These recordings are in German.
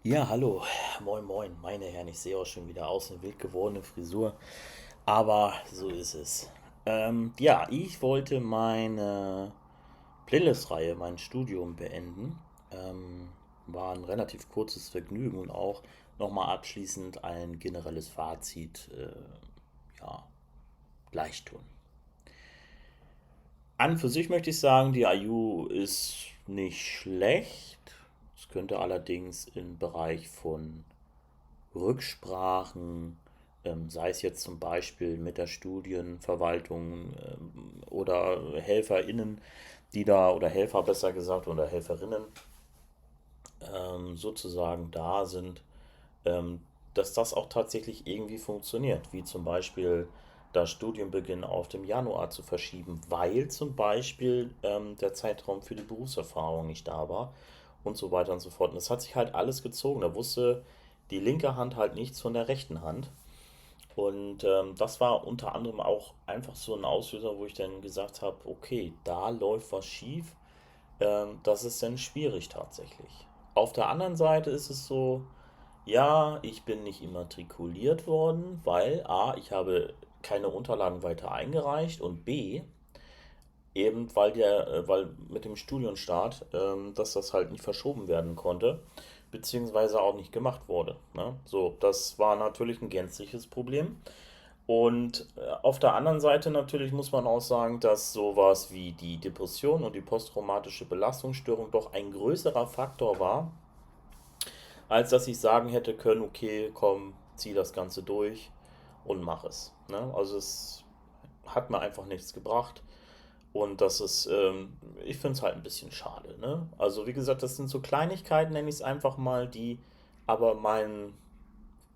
Ja, hallo, moin moin, meine Herren, ich sehe auch schon wieder aus eine wild gewordene Frisur, aber so ist es. Ja, ich wollte meine Playlist-Reihe, mein Studium beenden. War ein relativ kurzes Vergnügen und auch nochmal abschließend ein generelles Fazit, ja, gleich tun. An für sich möchte ich sagen, die IU ist nicht schlecht. Es könnte allerdings im Bereich von Rücksprachen, sei es jetzt zum Beispiel mit der Studienverwaltung oder HelferInnen, die da, oder Helfer besser gesagt, oder Helferinnen sozusagen da sind, ähm, dass das auch tatsächlich irgendwie funktioniert, wie zum Beispiel das Studienbeginn auf dem Januar zu verschieben, weil zum Beispiel der Zeitraum für die Berufserfahrung nicht da war und so weiter und so fort. Und das hat sich halt alles gezogen. Da wusste die linke Hand halt nichts von der rechten Hand. Und das war unter anderem auch einfach so ein Auslöser, wo ich dann gesagt habe, okay, da läuft was schief. Das ist dann schwierig tatsächlich. Auf der anderen Seite ist es so, ja, ich bin nicht immatrikuliert worden, weil A, ich habe keine Unterlagen weiter eingereicht und B, eben weil mit dem Studienstart, dass das halt nicht verschoben werden konnte, beziehungsweise auch nicht gemacht wurde. Ne? So, das war natürlich ein gänzliches Problem. Und auf der anderen Seite natürlich muss man auch sagen, dass sowas wie die Depression und die posttraumatische Belastungsstörung doch ein größerer Faktor war, als dass ich sagen hätte können, okay, komm, zieh das Ganze durch und mach es. Ne? Also es hat mir einfach nichts gebracht. Und das ist, ich finde es halt ein bisschen schade. Ne? Also wie gesagt, das sind so Kleinigkeiten, nenne ich es einfach mal, die aber mein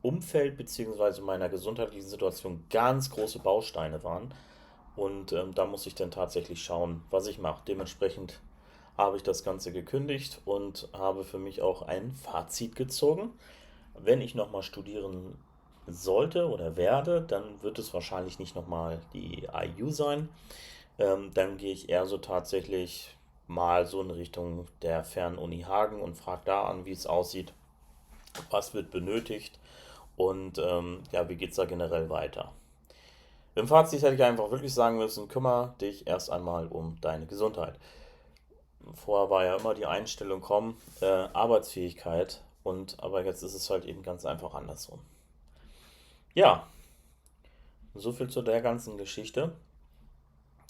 Umfeld bzw. meiner gesundheitlichen Situation ganz große Bausteine waren. Und da muss ich dann tatsächlich schauen, was ich mache. Dementsprechend habe ich das Ganze gekündigt und habe für mich auch ein Fazit gezogen. Wenn ich nochmal studieren sollte oder werde, dann wird es wahrscheinlich nicht nochmal die IU sein. Dann gehe ich eher so tatsächlich mal so in Richtung der Fernuni Hagen und frage da an, wie es aussieht, was wird benötigt und ja, wie geht es da generell weiter. Im Fazit hätte ich einfach wirklich sagen müssen, kümmere dich erst einmal um deine Gesundheit. Vorher war ja immer die Einstellung, komm, Arbeitsfähigkeit aber jetzt ist es halt eben ganz einfach andersrum. Ja, so viel zu der ganzen Geschichte.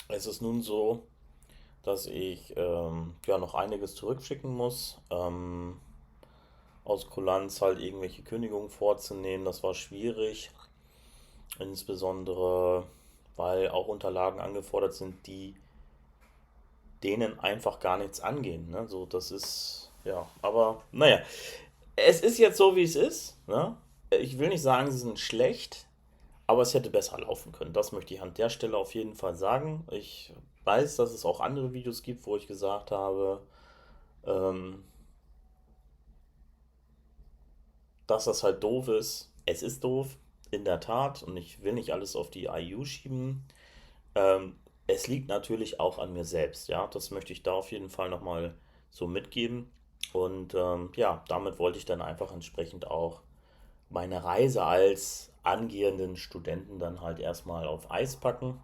Es ist nun so, dass ich ja noch einiges zurückschicken muss. Aus Kulanz halt irgendwelche Kündigungen vorzunehmen, das war schwierig. Insbesondere, weil auch Unterlagen angefordert sind, die denen einfach gar nichts angehen. Ne? So, das ist, ja, aber naja, es ist jetzt so, wie es ist. Ne? Ich will nicht sagen, sie sind schlecht, aber es hätte besser laufen können. Das möchte ich an der Stelle auf jeden Fall sagen. Ich weiß, dass es auch andere Videos gibt, wo ich gesagt habe, ähm, dass das halt doof ist. Es ist doof, in der Tat, und ich will nicht alles auf die IU schieben. Es liegt natürlich auch an mir selbst, ja. Das möchte ich da auf jeden Fall nochmal so mitgeben. Und ja, damit wollte ich dann einfach entsprechend auch meine Reise als angehenden Studenten dann halt erstmal auf Eis packen.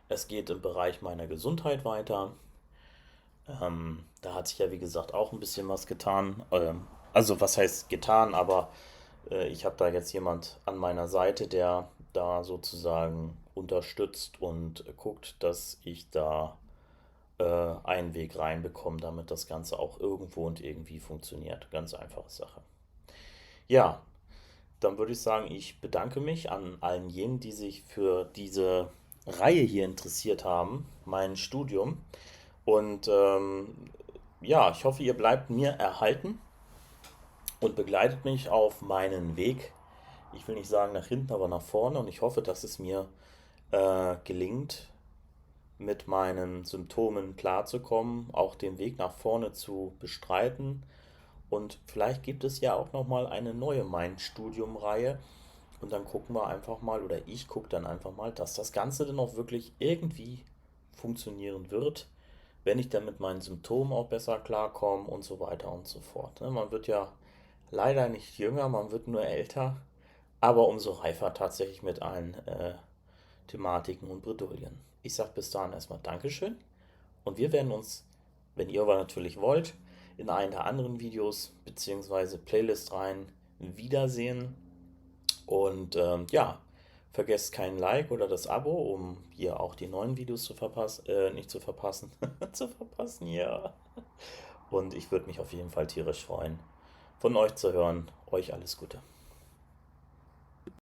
Es geht im Bereich meiner Gesundheit weiter. Da hat sich ja, wie gesagt, auch ein bisschen was getan. Also, was heißt getan, aber ich habe da jetzt jemand an meiner Seite, der da sozusagen unterstützt und guckt, dass ich da einen Weg reinbekomme, damit das Ganze auch irgendwo und irgendwie funktioniert. Ganz einfache Sache. Ja, dann würde ich sagen, ich bedanke mich an allen jenen, die sich für diese Reihe hier interessiert haben, mein Studium. Und ja, ich hoffe, ihr bleibt mir erhalten und begleitet mich auf meinen Weg. Ich will nicht sagen nach hinten, aber nach vorne. Und ich hoffe, dass es mir gelingt, mit meinen Symptomen klarzukommen, auch den Weg nach vorne zu bestreiten. Und vielleicht gibt es ja auch noch mal eine neue Mein-Studium-Reihe. Und dann gucken wir einfach mal, oder ich gucke dann einfach mal, dass das Ganze dann auch wirklich irgendwie funktionieren wird, wenn ich dann mit meinen Symptomen auch besser klarkomme und so weiter und so fort. Ne? Man wird ja Leider nicht jünger, man wird nur älter, aber umso reifer tatsächlich mit allen Thematiken und Bredouillen. Ich sag bis dahin erstmal Dankeschön und wir werden uns, wenn ihr aber natürlich wollt, in einen der anderen Videos bzw. Playlist rein wiedersehen. Und ja, vergesst kein Like oder das Abo, um hier auch die neuen Videos zu verpassen, nicht zu verpassen, zu verpassen, ja. Und ich würde mich auf jeden Fall tierisch freuen, von euch zu hören. Euch alles Gute.